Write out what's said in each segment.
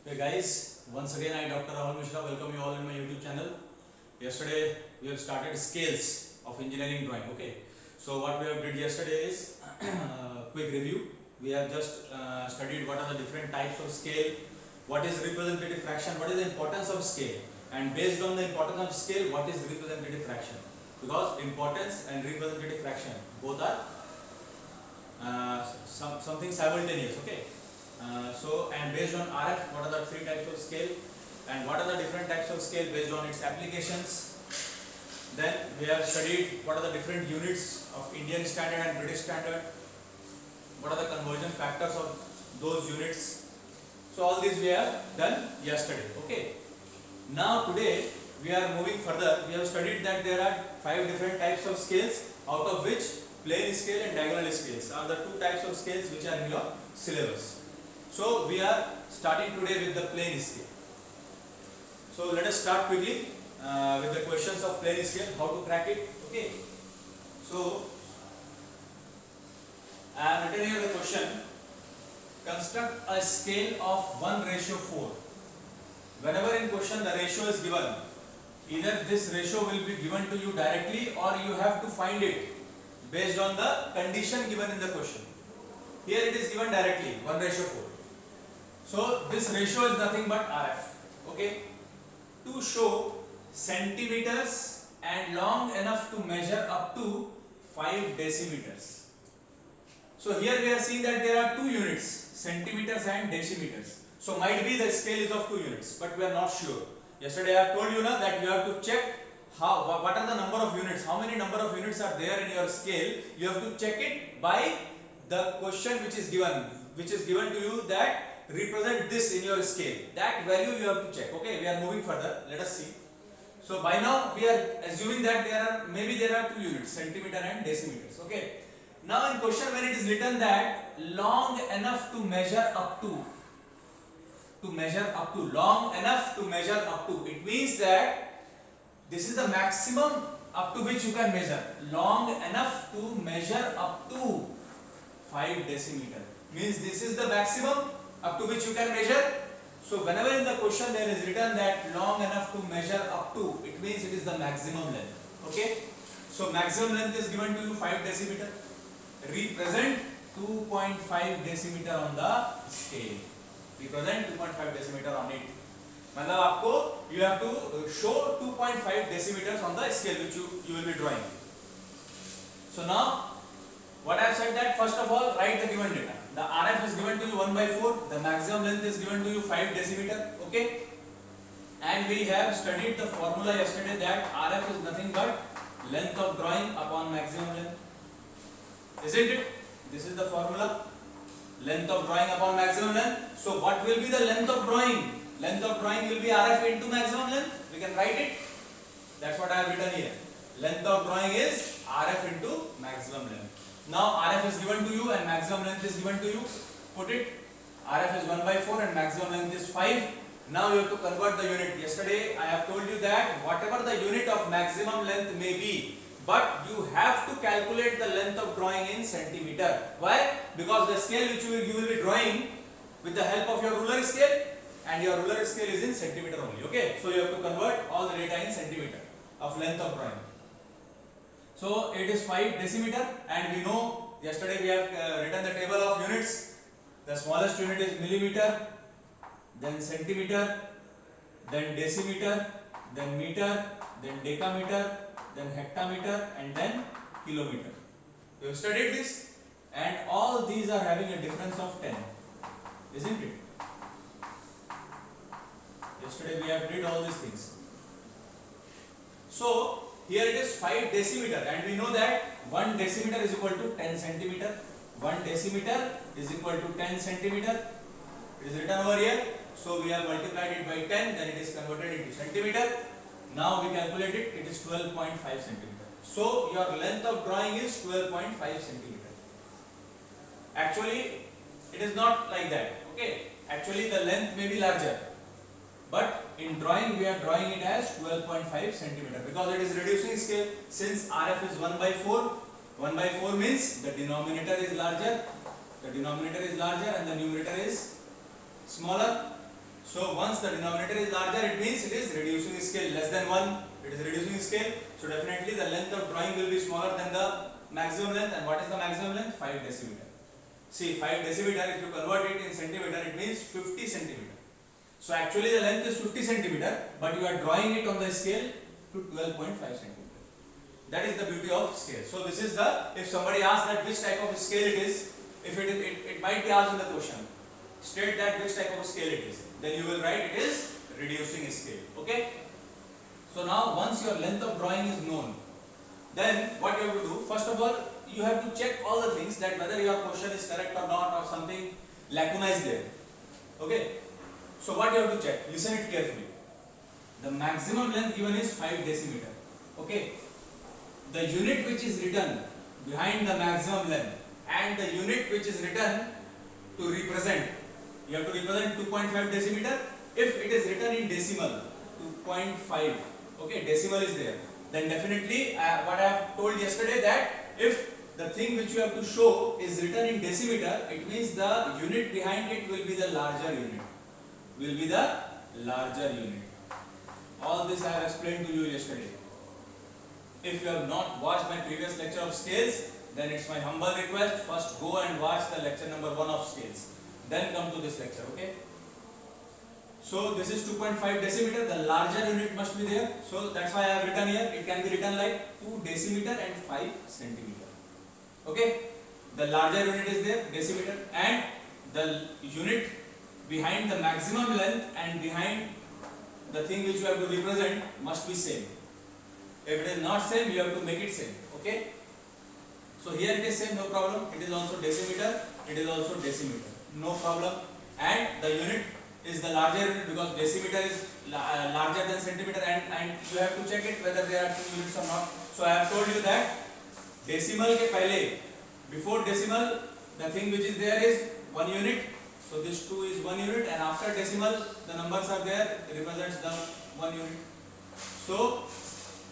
Hey guys, once again I Dr. Rahul Mishra welcome you all in my YouTube channel. Yesterday we have started scales of engineering drawing. Okay, so what we have did yesterday is quick review. We have just studied what are the different types of scale, what is representative fraction, what is the importance of scale, and based on the importance of scale, what is representative fraction. Because importance and representative fraction both are something simultaneous. Okay. And based on RF, what are the three types of scale and what are the different types of scale based on its applications. Then we have studied what are the different units of Indian standard and British standard, what are the conversion factors of those units. So all these we have done yesterday. Okay. Now today we are moving further. We have studied that there are 5 different types of scales, out of which plane scale and diagonal scales are the 2 types of scales which are in your syllabus. So we are starting today with the plane scale. So let us start quickly with the questions of plane scale, how to crack it. Okay. So I am written here the question: construct a scale of 1:4. Whenever in question the ratio is given, either this ratio will be given to you directly or you have to find it based on the condition given in the question. Here it is given directly 1:4. So this ratio is nothing but RF. Okay. To show centimeters and long enough to measure up to 5 decimeters. So here we are seeing that there are 2 units, centimeters and decimeters. So might be the scale is of 2 units, but we are not sure. Yesterday I have told you now that you have to check what are the number of units, how many number of units are there in your scale. You have to check it by the question which is given to you, that represent this in your scale. That value you have to check. Okay, we are moving further. Let us see. So by now we are assuming that there are 2 units, centimeter and decimeters. Okay. Now in question when it is written that long enough to measure up to, long enough to measure up to, it means that this is the maximum up to which you can measure. Long enough to measure up to 5 decimeter means this is the maximum up to which you can measure. So whenever in the question there is written that long enough to measure up to, it means it is the maximum length. Okay. So maximum length is given to you 5 decimeter. Represent 2.5 decimeter on the scale. Represent 2.5 decimeter on it. मतलब आपको you have to show 2.5 decimeters on the scale which you will be drawing. So now what I have said that first of all write the given data. The RF is given to you 1/4. The maximum length is given to you 5 decimeter. Okay. And we have studied the formula yesterday that RF is nothing but length of drawing upon maximum length. Isn't it? This is the formula. Length of drawing upon maximum length. So what will be the length of drawing? Length of drawing will be RF into maximum length. We can write it. That's what I have written here. Length of drawing is RF into maximum length. Now RF is given to you and maximum length is given to you. Put it. RF is 1/4 and maximum length is 5. Now you have to convert the unit. Yesterday I have told you that whatever the unit of maximum length may be, but you have to calculate the length of drawing in centimeter. Why? Because the scale which you will be drawing with the help of your ruler scale, and your ruler scale is in centimeter only. Okay. So you have to convert all the data in centimeter of length of drawing. So it is 5 decimeter, and we know yesterday we have written the table of units. The smallest unit is millimeter, then centimeter, then decimeter, then meter, then decameter, then hectometer, and then kilometer. We have studied this, and all these are having a difference of 10, isn't it? Yesterday we have did all these things. So here it is 5 decimeter, and we know that 1 decimeter is equal to 10 centimeter. 1 decimeter is equal to 10 centimeter. It is written over here. So we have multiplied it by 10, then it is converted into centimeter. Now we calculate it, it is 12.5 centimeter. So your length of drawing is 12.5 centimeter. Actually, it is not like that. Okay. Actually, the length may be larger. But in drawing, we are drawing it as 12.5 centimeter because it is reducing scale. Since RF is 1/4, 1/4 means the denominator is larger, and the numerator is smaller. So once the denominator is larger, it means it is reducing scale. Less than 1, it is reducing scale. So definitely the length of drawing will be smaller than the maximum length. And what is the maximum length? 5 decimeter. See, 5 decimeter, if you convert it in centimeter, it means 50 centimeter. So actually the length is 50 centimeter, but you are drawing it on the scale to 12.5 centimeter. That is the beauty of scale. So this is the, if somebody asks that which type of scale it is, if it might be asked in the question, state that which type of scale it is. Then you will write it is reducing scale. Okay. So now once your length of drawing is known, then what you have to do, first of all, you have to check all the things, that whether your question is correct or not, or something lacuna is there. Okay. So what you have to check, listen it carefully. The maximum length given is 5 decimeter. Okay. The unit which is written behind the maximum length and the unit which is written to represent, you have to represent 2.5 decimeter. If it is written in decimal, 2.5, okay, decimal is there, then definitely what I have told yesterday, that if the thing which you have to show is written in decimeter, it means the unit behind it will be the larger unit. All this I have explained to you yesterday. If you have not watched my previous lecture of scales, then it's my humble request, first go and watch the lecture number 1 of scales. Then come to this lecture, okay? So this is 2.5 decimeter, the larger unit must be there. So that's why I have written here, it can be written like 2 decimeter and 5 centimeter. Okay? The larger unit is there, decimeter, and the unit behind the maximum length and behind the thing which you have to represent must be same. If it is not same, you have to make it same. Okay? So here it is same, no problem. It is also decimeter, it is also decimeter, no problem. And the unit is the larger unit, because decimeter is larger than centimeter, and you have to check it whether there are 2 units or not. So I have told you that decimal ke pehle, before decimal, the thing which is there is 1 unit. So this 2 is 1 unit, and after decimal the numbers are there, it represents the 1 unit. So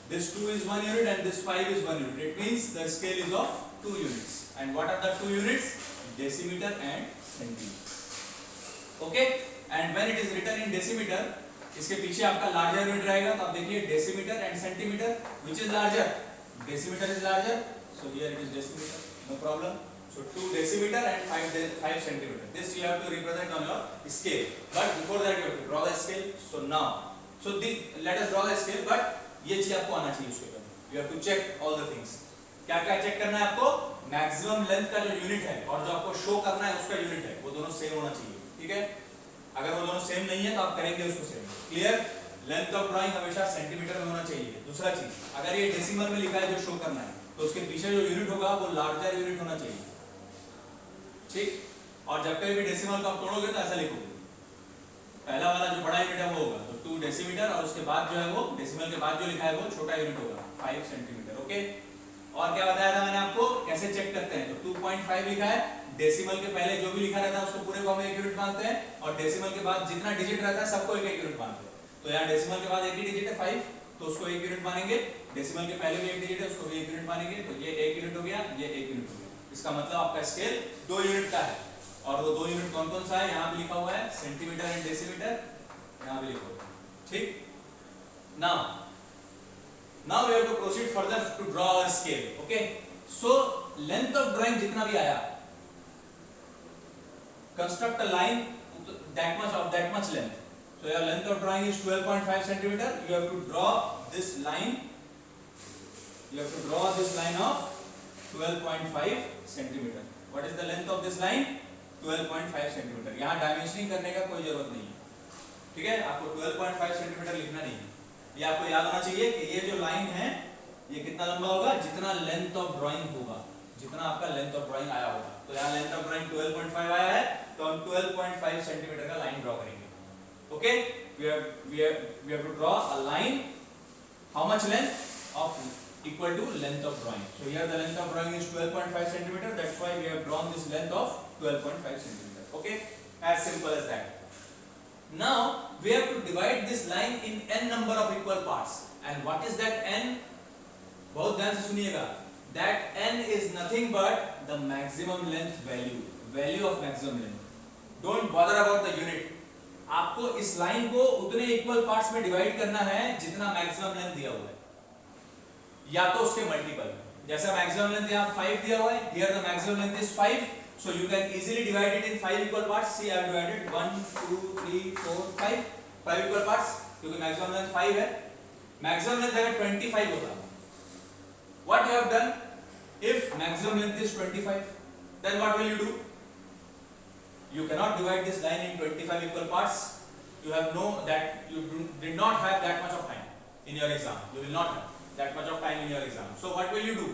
this 2 is 1 unit and this 5 is 1 unit. It means the scale is of 2 units. And what are the 2 units? Decimeter and centimeter. Okay? And when it is written in decimeter, इसके पीछे आपका larger unit रहेगा, तो आप देखिए decimeter and centimeter, which is larger? Decimeter is larger, so here it is decimeter, no problem. So 2 decimeter and 5 centimeter. This you have to represent on your scale. But before that you have to draw the scale. So now, let us draw the scale. But ये चीज आपको आना चाहिए उसके बाद. You have to check all the things. क्या क्या check करना है आपको? मैक्सिमम लेंथ का जो यूनिट है और जो आपको शो करना है उसका यूनिट है, वो दोनों सेम होना चाहिए. ठीक है? अगर वो दोनों सेम नहीं है तो आप करेंगे उसको same. Clear? Length of drawing हमेशा सेंटीमीटर में होना चाहिए. दूसरा चीज, अगर ये डेसिमल में लिखा है जो शो करना है, तो उसके पीछे जो यूनिट होगा वो लार्जर यूनिट होना चाहिए. ठीक? और जब कभी भी डेसिमल को आप तोड़ोगे तो ऐसा लिखोगे, पहला वाला जो बड़ा यूनिट है वो होगा, तो 2 डेसीमीटर, और उसके बाद जो है वो डेसिमल के बाद जो लिखा है वो छोटा यूनिट होगा, 5 सेंटीमीटर. ओके? और क्या बताया था मैंने आपको, कैसे चेक करते हैं? तो 2.5 लिखा है, डेसिमल के पहले जो भी लिखा रहता है उसको पूरे फॉर्म में 1 यूनिट मानते हैं, और डेसिमल के बाद जितना डिजिट रहता है सबको 1 यूनिट मानते हैं. तो यहाँ डेसिमल के बाद एक ही डिजिट है 5, तो उसको 1 यूनिट मानेंगे. डेसिमल के पहले भी एक डिजिट है, उसको भी 1 यूनिट मानेंगे. तो ये 1 यूनिट हो गया, ये 1 यूनिट हो गया. इसका मतलब आपका स्केल 2 यूनिट का है. और वो 2 यूनिट कौन कौन सा है? यहाँ भी लिखा हुआ है सेंटीमीटर एंड डेसीमीटर, यहाँ भी लिखो. ठीक? Now we have to proceed further to draw our scale. Okay? So length of drawing जितना भी आया, construct a line that much length. So your length of drawing is 12.5 centimeter. You have to draw this line. You have to draw this line of 12.5 centimeter. What is the length of this line? 12.5 centimeter. यहाँ dimensioning करने का कोई जरूरत नहीं है. ठीक है? आपको 12.5 सेंटीमीटर लिखना नहीं है. ये आपको याद होना चाहिए कि ये जो लाइन है ये कितना लंबा होगा? जितना लेंथ ऑफ ड्राइंग होगा, जितना आपका लेंथ ऑफ ड्राइंग आया होगा. तो यहाँ लेंथ ऑफ ड्राइंग 12.5 आया है, तो हम 12.5 सेंटीमीटर का लाइन ड्रॉ करेंगे. Okay? we have to draw a line. How much length? Of equal to length of drawing. So here the length of drawing is 12.5 centimeter. That's why we have drawn this length of 12.5 centimeter. Okay? As simple as that. Now we have to divide this line in n number of equal parts. And what is that n? बहुत ध्यान से सुनिएगा. That n is nothing but the maximum length value of maximum length. Don't bother about the unit. आपको आपको इस line को उतने equal parts में डिवाइड करना है जितना मैक्सिमम लेंथ दिया हुआ है, या तो उसके मल्टीपल। जैसा मैक्सिमम लेंथ यहाँ 5 दिया हुआ है, here the maximum length is 5, so you can easily divide it in 5 equal parts. See, I have divided 1 2 3 4 5 equal parts, क्योंकि मैक्सिमम लेंथ 5 है। मैक्सिमम लेंथ अगर 25 होता, what you have done, if maximum length is 25, then what will you do? You cannot divide this line in 25 equal parts. You have that you did not have that much of time in your exam. You will not have that much of time in your exam. So what will you do?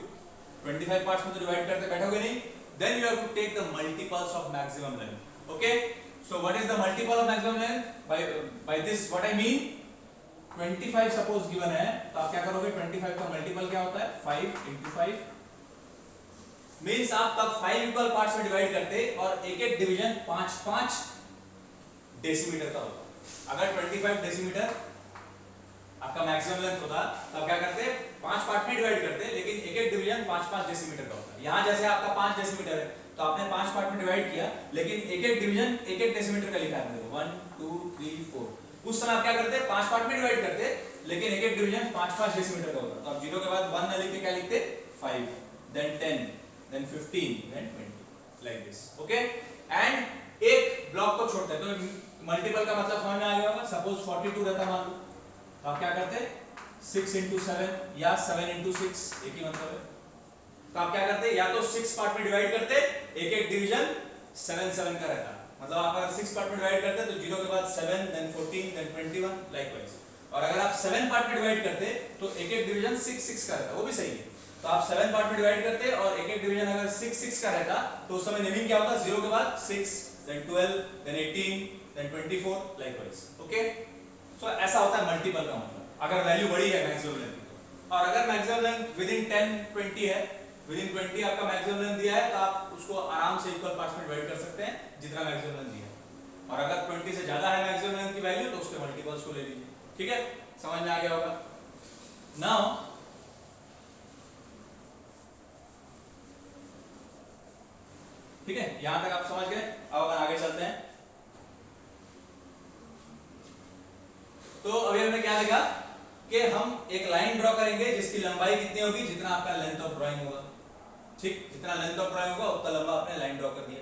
25 parts में तो divide करते बैठोगे नहीं. Then you have to take the multiples of maximum length. Okay? So what is the multiple of maximum length? By this what I mean? 25 suppose given है, तो आप क्या करोगे? 25 का multiple क्या होता है? 5 into 5. Means आप तब 5 equal parts में divide करते और एक-एक division 5-5 डेसीमीटर का होता. अगर 25 डेसीमीटर आपका मैक्सिमम लेंथ होता, तब क्या करते? 5 पार्ट में डिवाइड करते, लेकिन एक-एक डिवीजन 5-5 डेसीमीटर का होता है. यहाँ जैसे आपका 5 डेसीमीटर है, तो आपने 5 पार्ट में डिवाइड किया, लेकिन एक-एक डिवीजन 1-1 डेसीमीटर का लिखा है. देखो 1 2 3 4. उस समय आप क्या करते? 5 पार्ट में डिवाइड करते, लेकिन एक-एक डिवीजन 5-5 डेसीमीटर का होता. तो आप 0 के बाद 1 न लिख के क्या लिखते? 5, then 10, then 15, then 20, like this. Okay? And एक ब्लॉक को छोड़ते हैं, तो मल्टीपल का मतलब समझ में आ गया होगा. सपोज 42 रहता मान लो, तो आप क्या करते? 6 into 7 या 7 into 6, एक ही मतलब है. तो आप क्या करते? या तो 6 पार्ट में डिवाइड करते, एक-एक डिवीजन 7-7 का रहता. मतलब आप अगर 6 पार्ट में डिवाइड करते तो 0 के बाद 7, then 14, then 21, likewise. और अगर आप 7 पार्ट में डिवाइड करते तो एक-एक डिवीजन 6-6 का रहता, वो भी सही है. तो आप 7 पार्ट में डिवाइड करते और एक-एक डिवीजन अगर 6-6 का रहता, तो उस समय नेमिंग क्या होता? 0 के बाद 6, then 12, then 18, then 24, likewise. Okay? So ऐसा होता है मल्टीपल का मतलब, अगर वैल्यू बड़ी है मैक्सिमम लेंथ की. तो और अगर मैक्सिमम लेंथ विदिन 10 20 है, विदिन 20 आपका मैक्सिमम लेंथ दिया है, तो आप उसको आराम से इक्वल पार्ट्स में डिवाइड कर सकते हैं जितना मैक्सिमम लेंथ दिया है. और अगर 20 से ज्यादा है मैक्सिमम लेंथ की वैल्यू, तो उसके मल्टीपल्स को ले लीजिए. ठीक है, समझ में आ गया होगा. नाउ ठीक है, यहां तक आप समझ गए. अब आगे चलते हैं. तो अभी हमने क्या देखा कि हम एक लाइन ड्रॉ करेंगे जिसकी लंबाई कितनी होगी? जितना आपका लेंथ ऑफ ड्राइंग होगा. ठीक, जितना लेंथ ऑफ ड्राइंग होगा उतना लंबा आपने लाइन ड्रॉ कर दिया.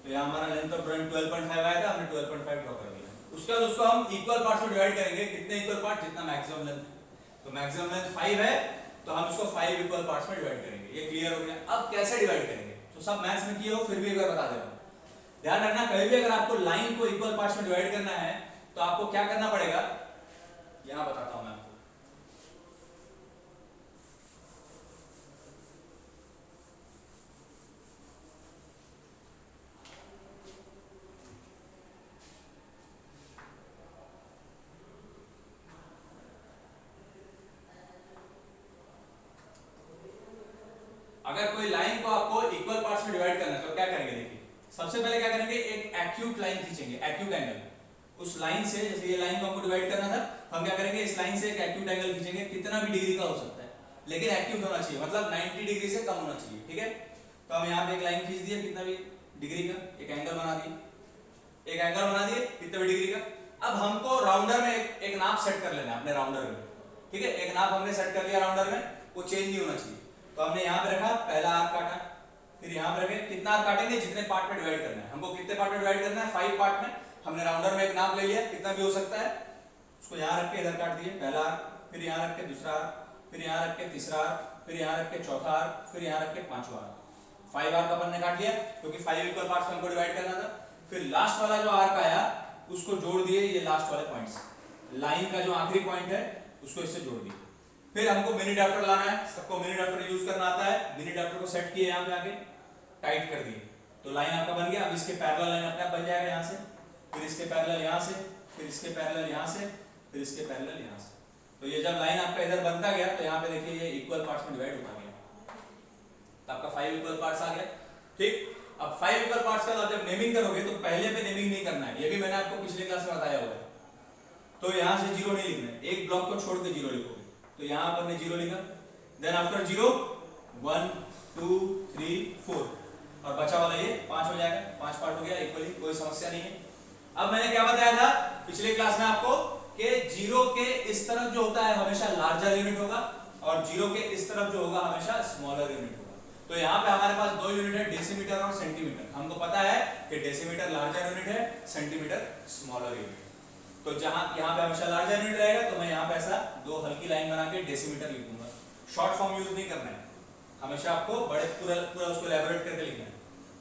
तो यहाँ हमारा लेंथ ऑफ ड्राइंग 12.5 आया था, हमने 12.5 ड्रॉ कर दिया. उसके बाद उसको हम इक्वल पार्ट्स में डिवाइड करेंगे. कितने इक्वल पार्ट? जितना मैक्सिमम लेंथ. तो मैक्सिमम लेंथ 5 है, तो हम इसको 5 इक्वल पार्ट्स में डिवाइड करेंगे. ये क्लियर हो गया. अब कैसे डिवाइड करेंगे? तो सब मैथ्स में किए हो, फिर भी एक बार बता दे रहा हूं. ध्यान रखना, कभी भी अगर आपको लाइन को इक्वल पार्ट्स में डिवाइड करना है, तो आपको क्या करना पड़ेगा? यहां बताता हूं मैं आपको. अगर कोई लाइन को आपको इक्वल पार्ट्स में डिवाइड करना है, तो क्या करेंगे? देखिए, सबसे पहले क्या करेंगे? एक एक्यूट लाइन खींचेंगे, एक्यूट एंगल. उस लाइन से, जैसे ये लाइन को हमको डिवाइड करना था, हम क्या करेंगे? इस लाइन से एक एक्यूट एंगल खींचेंगे. कितना भी डिग्री का हो सकता है, लेकिन एक्यूट होना चाहिए, मतलब 90 डिग्री से कम होना चाहिए. ठीक है, तो हम यहाँ पे एक लाइन खींच दिए, कितना भी डिग्री का, एक एंगल बना दिए. एक एंगल बना दिए कितना भी डिग्री का. अब हमको राउंडर में एक नाप सेट कर लेना है अपने राउंडर में. ठीक है, एक नाप हमने सेट कर लिया राउंडर में, वो चेंज नहीं होना चाहिए. तो हमने यहाँ पे रखा, पहला आर्क काटा, फिर यहाँ पे रखे. कितना आर्क काटेंगे? जितने पार्ट में डिवाइड करना है. हमको कितने पार्ट में डिवाइड करना है? 5 पार्ट में. हमने राउंडर में एक नाप ले लिया, कितना भी हो सकता है. उसको यहाँ रख के इधर काट दिए, पहला आर्क, फिर यहाँ रख के दूसरा आर्क, फिर यहाँ रख के तीसरा आर्क, फिर यहाँ रख के चौथा आर्क, फिर यहाँ रख के पांचवा आर्क. 5 आर्क अपन ने काट लिया, क्योंकि 5 इक्वल पार्ट्स में हमको डिवाइड करना था. फिर लास्ट वाला जो आर्क आया, उसको जोड़ दिए ये लास्ट वाले पॉइंट्स. लाइन का जो आखिरी पॉइंट है, उसको इससे जोड़ दिए. फिर हमको मिनी ड्राफ्टर लाना है. सबको मिनी ड्राफ्टर यूज करना आता है. मिनी ड्राफ्टर को सेट किए, यहाँ पे आके टाइट कर दिए, तो लाइन आपका बन गया. अब इसके पैरेलल लाइन अपने आप बन जाएगा यहाँ से, फिर इसके पैरेलल यहाँ से, फिर इसके पैरेलल यहाँ से, फिर इसके पैरेलल यहाँ से. तो ये जब लाइन आपका इधर बनता गया, तो यहाँ पे देखिए ये इक्वल पार्ट्स में डिवाइड होता गया. तो आपका 5 इक्वल पार्ट्स आ गया. ठीक, अब 5 इक्वल पार्ट्स का जब नेमिंग करोगे, तो पहले पे नेमिंग नहीं करना है. ये भी मैंने आपको पिछले क्लास में बताया हुआ है. तो यहाँ से 0 नहीं लिखना है, एक ब्लॉक को छोड़ के 0 लिखोगे. तो यहाँ पर ने 0 लिखा, देन आफ्टर 0 1 2 3 4, और बचा वाला ये 5 हो जाएगा. 5 पार्ट हो गया इक्वली, कोई समस्या नहीं है. अब मैंने क्या बताया था पिछले क्लास में आपको कि जीरो के इस तरफ जो होता है हमेशा लार्जर यूनिट होगा और जीरो के इस तरफ जो होगा हमेशा स्मॉलर यूनिट होगा। तो यहाँ पे हमारे पास दो यूनिट है, डेसीमीटर और सेंटीमीटर। हमको पता है कि डेसीमीटर लार्जर यूनिट है, सेंटीमीटर स्मॉलर यूनिट। तो जहां यहाँ पे हमेशा लार्जर यूनिट रहेगा तो मैं यहाँ पे ऐसा दो हल्की लाइन बना के डेसीमीटर लिख दूंगा। शॉर्ट फॉर्म यूज नहीं करना है, हमेशा आपको बड़े पूरा पूरा उसको एलैबोरेट करके लिखना है।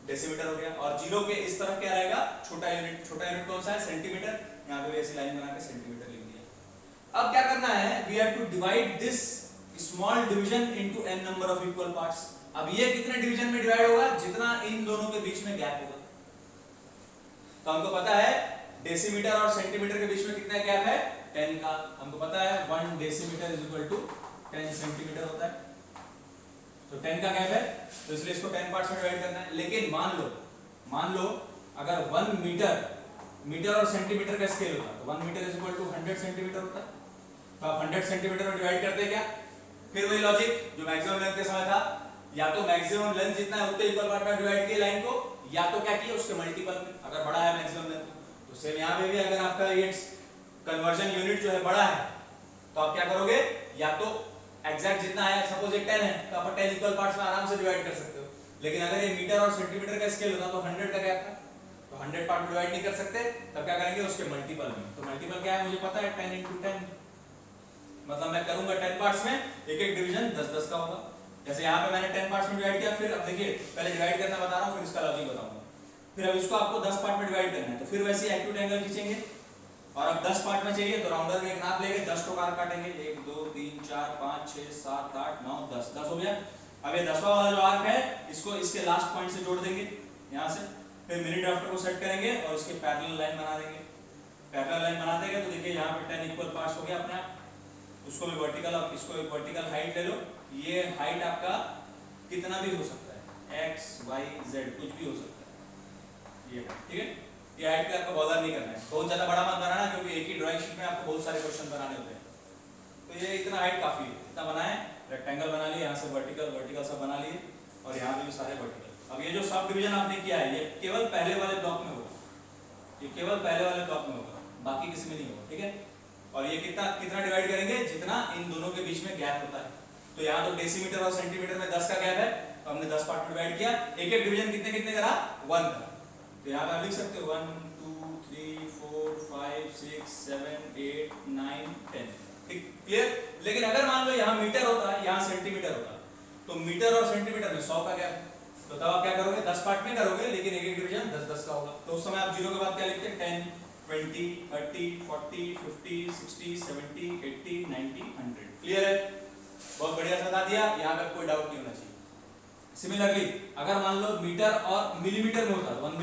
डेसीमीटर हो गया और जीरो के इस तरफ क्या रहेगा, छोटा यूनिट। छोटा यूनिट कौन सा है, सेंटीमीटर। यहाँ पे भी ऐसी लाइन बना के सेंटीमीटर लिख दिया। अब क्या करना है, we have to divide this small division into n number of equal parts. अब ये कितने डिवीजन में डिवाइड होगा, जितना इन दोनों के बीच में गैप होगा। तो हमको पता है डेसीमीटर और सेंटीमीटर के बीच में कितना गैप है, 10 का। हमको पता है 1 decimetre is equal to 10 centimetre होता है। तो 10 का गैप है, तो इसलिए इसको 10 पार्ट्स में डिवाइड करना है। लेकिन मान लो अगर 1 मीटर और सेंटीमीटर का स्केल होता तो 1 metre is equal to 100 centimetre होता। तो आप 100 सेंटीमीटर में डिवाइड करते क्या, फिर वही लॉजिक जो मैक्सिमम लेंथ के समय था, या तो मैक्सिमम लेंथ जितना है उतने इक्वल पार्ट में डिवाइड किए लाइन को, या तो क्या किया उसके मल्टीपल में, अगर बड़ा है मैक्सिमम लेंथ। तो सेम यहाँ पे भी अगर आपका ये कन्वर्जन यूनिट जो है बड़ा है तो आप क्या करोगे, या तो एग्जैक्ट जितना है, सपोज ये 10 है तो आप 10 इक्वल पार्ट्स में आराम से डिवाइड कर सकते हो। लेकिन अगर ये मीटर और सेंटीमीटर का स्केल होता तो 100 का गैप था, तो 100 पार्ट में डिवाइड नहीं कर सकते, तब क्या करेंगे उसके मल्टीपल में। तो मल्टीपल क्या है मुझे पता है, 10 × 10, मतलब मैं करूंगा 10 पार्ट्स में, एक एक डिवीजन 10-10 का होगा। जैसे यहाँ पे मैंने 10 पार्ट्स में डिवाइड किया, फिर अब देखिए पहले डिवाइड करना बता रहा हूँ, फिर इसका लॉजिक बताऊंगा। फिर अब इसको आपको 10 पार्ट में डिवाइड करना है, तो फिर वैसे एक्यूट एंगल खींचेंगे, और अब 10 पार्ट में चाहिए तो राउंडर में एक नाप लेंगे, 10 टोकार काटेंगे, 1 2 3 4 5 6 7 8 9 10 10 हो गया। अब ये 10वां वाला जो आर्क है इसको इसके लास्ट पॉइंट से जोड़ देंगे यहाँ से, फिर मिनी ड्राफ्टर को सेट करेंगे और इसके पैरेलल लाइन बना देंगे। पैरेलल लाइन बना देंगे तो देखिए यहाँ पे 10 इक्वल पार्ट्स हो गया अपने आप। उसको भी वर्टिकल, अब इसको एक वर्टिकल हाइट ले लो, ये हाइट आपका कितना भी हो सकता है, x y z कुछ भी हो सकता है ये, ठीक है। ये हाइट पे आपको बॉदर नहीं करना है, बहुत ज्यादा बड़ा मत बनाना, क्योंकि एक ही ड्राइंग शीट में आपको बहुत सारे क्वेश्चन बनाने होते हैं। तो ये इतना हाइट काफी है, इतना बनाए, रेक्टेंगल बना लिए, यहाँ से वर्टिकल सब बना लिए, और यहाँ पे भी सारे वर्टिकल। अब ये जो सब डिवीजन आपने किया है ये केवल पहले वाले ब्लॉक में होगा, ये केवल पहले वाले ब्लॉक में होगा, बाकी किसी में नहीं होगा, ठीक है। और ये कितना डिवाइड करेंगे, जितना इन दोनों के बीच में गैप होता है। तो यहाँ तो डेसीमीटर और सेंटीमीटर में 10 का गैप है, तो हमने 10 पार्ट में डिवाइड किया। एक एक डिवीजन कितने कितने करा, 1 करा। तो यहाँ पे आप लिख सकते हो 1 2 3 4 5 6 7 8 9 10, ठीक, क्लियर। लेकिन अगर मान लो यहाँ मीटर होता है, यहाँ सेंटीमीटर होता, तो मीटर और सेंटीमीटर में 100 का गैप, तो तब आप क्या करोगे, 10 पार्ट में करोगे, लेकिन एक एक डिवीजन 10-10 का होगा। तो उस समय आप जीरो के बाद क्या लिखते हैं, 10 20 30 40 50 60 70 80 90 100, क्लियर है। बहुत बढ़िया से बता दिया, यहाँ पे कोई डाउट नहीं होना चाहिए। सिमिलरली अगर मान लो मीटर और मिलीमीटर में होता, 1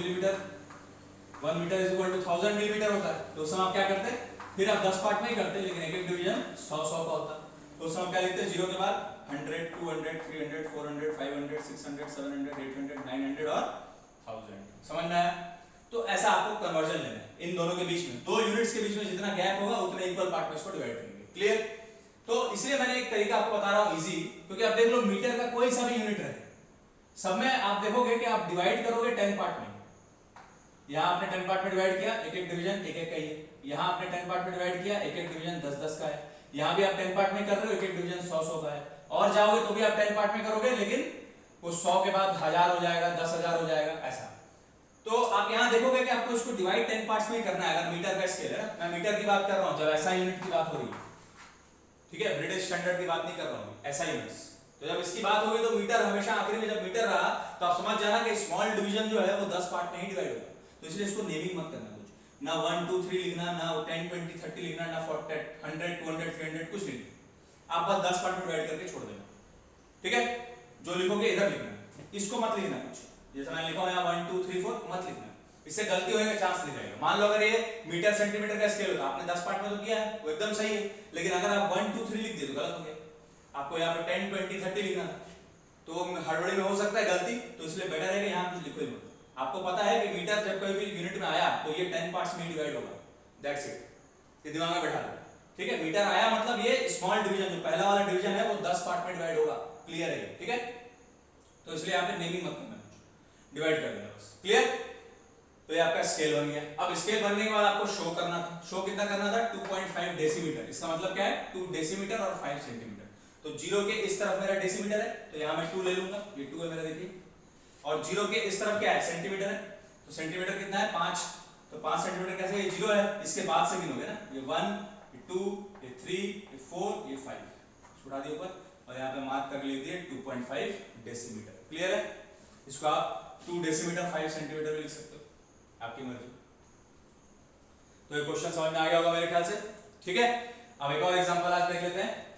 metre is equal to 1000 millimetre होता है, तो उस समय आप क्या करते, फिर आप 10 पार्ट में ही करते, लेकिन एक एक डिवीजन 100 का होता। तो उस समय क्या लिखते हैं, जीरो के बाद 100 200 300 400 500 600 700 800 900 और 1000, समझ में आया। तो ऐसा आपको कन्वर्जन लेना है, इन दोनों के बीच में, दो यूनिट्स के बीच में जितना गैप होगा उतने इक्वल पार्ट में इसको डिवाइड करेंगे, क्लियर। तो इसलिए मैंने एक तरीका आपको बता रहा हूं इजी, क्योंकि आप देख लो मीटर का कोई सा भी यूनिट रहे, सब में आप देखोगे कि आप डिवाइड करोगे 10 पार्ट में। यहाँ आपने 10 पार्ट में डिवाइड किया, एक एक डिवीजन एक एक का ही है। यहाँ आपने 10 पार्ट में डिवाइड किया, एक एक डिवीजन 10-10 का है। यहाँ भी आप 10 पार्ट में कर रहे हो, एक एक डिवीजन 100-100 का है। और जाओगे तो भी आप 10 पार्ट में करोगे, लेकिन वो 100 के बाद 1000 हो जाएगा, 10,000 हो जाएगा, ऐसा। तो आप यहाँ देखोगे कि आपको इसको डिवाइड 10 पार्ट्स में ही करना है। अगर मीटर का स्केल है ना, मैं मीटर की बात कर रहा हूँ जब ऐसा यूनिट की बात हो रही है, ठीक है, ब्रिटिश स्टैंडर्ड की बात नहीं कर रहा हूँ, ऐसा यूनिट्स। तो जब इसकी बात होगी तो मीटर हमेशा आखिरी में जब मीटर रहा तो आप समझ जाना कि स्मॉल डिवीजन जो है वो 10 पार्ट में ही डिवाइड होगा। तो इसलिए इसको नेमिंग मत करना, कुछ ना 1 2 3 लिखना, ना 10 20 30 लिखना, ना 40 100 200 300 कुछ नहीं, आप बस 10 पार्ट में डिवाइड करके छोड़ देना, ठीक है। जो लिखोगे इधर लिखना, इसको मत लिखना कुछ, जैसे मैं लिखा हूं यहाँ 1 2 3 4 मत लिखना, इससे गलती होने का चांस नहीं रहेगा। मान लो अगर ये मीटर सेंटीमीटर का स्केल होता, आपने 10 पार्ट में तो किया है, वो एकदम सही है, लेकिन अगर आप 1 2 3 लिख दिए तो गलत हो गया। आपको यहाँ पे 10 20 30 लिखना था, तो हड़बड़ी में हो सकता है गलती, तो इसलिए बेटर है कि यहाँ कुछ लिखो ही मत। आपको पता है कि मीटर जब कोई भी यूनिट में आया तो ये 10 पार्ट्स में डिवाइड होगा, दैट्स इट, ये दिमाग में बैठा लो, ठीक है। मीटर आया मतलब ये स्मॉल डिवीजन, जो पहला वाला डिवीजन है वो 10 पार्ट में डिवाइड होगा, क्लियर है, ठीक है। तो इसलिए यहाँ पे नेमिंग मत करना, डिवाइड कर देना बस, क्लियर। तो ये आपका स्केल बन गया। अब स्केल बनने के बाद आपको शो करना था, शो कितना करना था 2.5 डेसीमीटर। इसका मतलब क्या है 2 डेसीमीटर और 5 सेंटीमीटर। तो 0 के इस तरफ मेरा डेसीमीटर है तो यहाँ मैं 2 ले लूंगा, ये 2 है मेरा देखिए, और 0 के इस तरफ क्या है सेंटीमीटर है, तो सेंटीमीटर कितना है 5, तो 5 सेंटीमीटर कैसे, ये 0 है, इसके बाद से गिनोगे ना, ये 1 ये 2 ये 3 ये 4 ये 5 उठा दिए ऊपर, और यहाँ पे मार्क कर लिख दिए 2.5 डेसीमीटर। क्लियर है? इसको आप 2 डेसीमीटर 5 सेंटीमीटर भी लिख सकते हो, आपकी मर्जी। तो ये क्वेश्चन समझ में आ गया होगा मेरे ख्याल से, ठीक है। अब एक और एग्जांपल आज देख लेते हैं।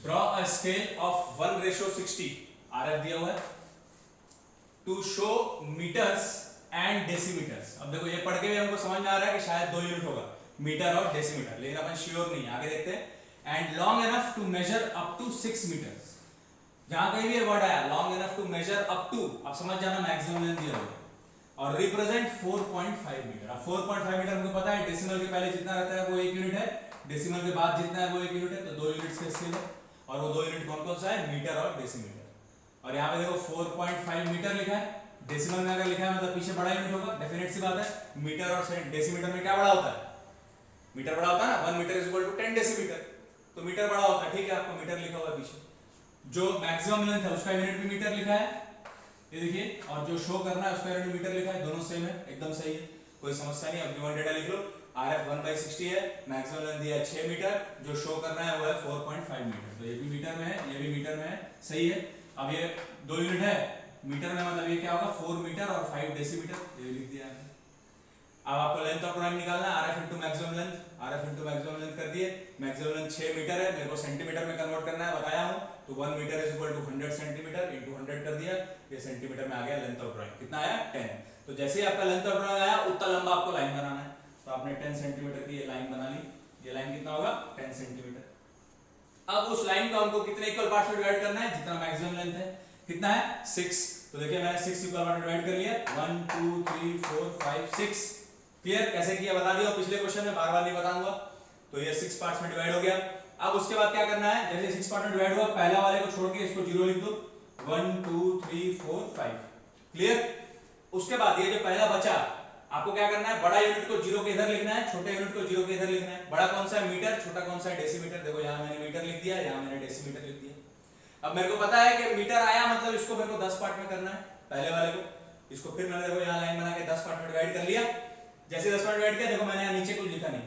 Draw a scale of 1:60, RF दिया हुआ है, टू शो मीटर्स एंड डेसीमीटर्स। अब देखो ये पढ़ के भी हमको समझ में आ रहा है कि शायद 2 यूनिट होगा, मीटर और डेसीमीटर, लेकिन अपन श्योर नहीं, आगे देखते हैं। And long enough to measure up to 6 metres. जहां कहीं भी ये वर्ड आया long enough to measure up to, आप समझ जाना मैक्सिमम लेंथ दिया होगा, और रिप्रेजेंट 4.5 मीटर। अब 4.5 मीटर हमको पता है डेसिमल के पहले जितना रहता है वो 1 यूनिट है, डेसिमल के बाद जितना है वो 1 यूनिट है, तो 2 यूनिट्स का स्केल है, और वो 2 यूनिट कौन कौन सा है, मीटर और डेसीमीटर। और यहाँ पे देखो 4.5 मीटर लिखा है, डेसिमल में अगर लिखा है मतलब पीछे बड़ा यूनिट होगा, डेफिनेट सी बात है। मीटर और डेसीमीटर में क्या बड़ा होता है, मीटर बड़ा होता है ना, 1 metre is equal to 10 decimetre, तो मीटर बड़ा होता है, ठीक है, आपको मीटर लिखा हुआ है पीछे। जो मैक्सिमम लेंथ है उसका यूनिट भी मीटर लिखा है, ये देखिए, और जो शो करना है उसका यूनिट मीटर लिखा है, दोनों सेम है, एकदम सही है, कोई समस्या नहीं। अब गिवन डेटा लिख लो, आरएफ 1/60 है, मैक्सिमम लेंथ दिया है 6 मीटर, जो शो करना है वो है 4.5 मीटर, तो ये भी मीटर में है, ये भी मीटर में है, सही है। अब ये 2 यूनिट है मीटर में, मतलब ये क्या होगा 4 मीटर और 5 डेसीमीटर, ये लिख दिया है। अब आपको लेंथ ऑफ टाइम निकालना है, RF into maximum length, RF into maximum length कर दिए, मैक्सिमम लेंथ 6 मीटर है, मेरे को सेंटीमीटर में कन्वर्ट करना है, बताया हूं, तो 1 metre is equal to 100 centimetre into 100 कर दिया, ये सेंटीमीटर में आ गया लेंथ ऑफ ड्राइंग, कितना आया 10। तो जैसे ही आपका लेंथ ऑफ ड्राइंग आया उतना लंबा आपको लाइन बनाना है, तो आपने 10 सेंटीमीटर की ये लाइन बना ली, ये लाइन कितना होगा 10 सेंटीमीटर। अब उस लाइन को हमको कितने इक्वल पार्ट्स में डिवाइड करना है, जितना मैक्सिमम लेंथ है, कितना है 6, तो देखिए मैंने 6 इक्वल पार्ट में डिवाइड कर लिया, 1 2 3 4 5 6। क्लियर? कैसे किया बता दिया पिछले क्वेश्चन में, बार बार नहीं बताऊंगा। तो ये 6 पार्ट्स में डिवाइड हो गया। अब उसके बाद क्या करना है, जैसे 6 पार्ट में डिवाइड हुआ, पहला वाले को छोड़ के इसको 0 लिख दो, 1 2 3 4 5। क्लियर? उसके बाद ये जो पहला बचा, आपको क्या करना है, बड़ा यूनिट को 0 के इधर लिखना है, छोटे यूनिट को 0 के इधर लिखना है। बड़ा कौन सा है मीटर, छोटा कौन सा है डेसीमीटर। देखो यहाँ मैंने मीटर लिख दिया, यहाँ मैंने डेसीमीटर लिख दिया। अब मेरे को पता है कि मीटर आया मतलब इसको मेरे को 10 पार्ट में करना है, पहले वाले को, इसको फिर मैंने देखो यहाँ लाइन बना के 10 पार्ट में डिवाइड कर लिया। जैसे 10 पार्ट डिवाइड किया, देखो मैंने यहाँ नीचे कुछ लिखा नहीं,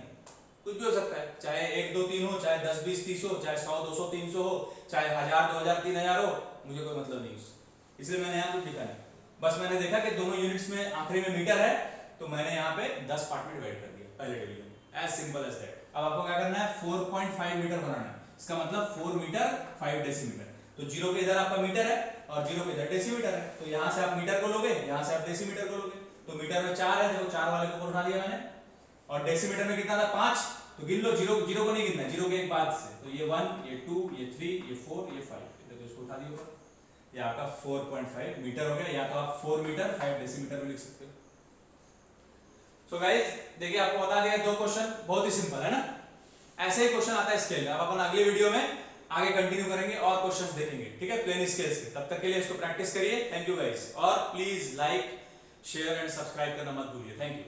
कुछ भी हो सकता है, चाहे 1 2 3 हो, चाहे 10 20 30 हो, चाहे 100 200 300 हो, चाहे 1000 2000 3000 हो, मुझे कोई मतलब नहीं उससे, इसलिए मैंने यहाँ कुछ लिखा नहीं। बस मैंने देखा कि दोनों यूनिट्स में आखिरी में मीटर है, तो मैंने यहाँ पे 10 पार्ट में डिवाइड कर दिया पहले डिवीजन में, एज सिंपल एज दैट। अब आपको क्या करना है, 4.5 मीटर बनाना है, इसका मतलब 4 मीटर 5 डेसीमीटर। तो 0 के इधर आपका मीटर है और 0 के इधर डेसीमीटर है, तो यहाँ से आप मीटर को लोगे, यहाँ से आप डेसीमीटर को लोगे, तो मीटर में 4 है, देखो 4 वाले को उठा दिया मैंने, और डेसीमीटर में कितना था 5, तो गिन लो, 0 को नहीं गिनना, 0 के एक बाद से, तो ये 1 ये 2 ये 3 ये 4 ये 5, तो इसको उठा दिया, ये आपका 4.5 मीटर हो गया, या तो आप 4 मीटर 5 डेसीमीटर में लिख सकते हो। सो गाइस देखिए, आपको बता दिया 2 क्वेश्चन, बहुत ही सिंपल है ना। ऐसे ही क्वेश्चन आता है स्केल में, अब अपन अगले वीडियो में आगे कंटिन्यू करेंगे और क्वेश्चंस देखेंगे, ठीक है, प्लेन स्केल्स के। तब तक के लिए इसको प्रैक्टिस करिए। थैंक यू गाइस, और please like share and subscribe करना मत भूलिए। Thank you.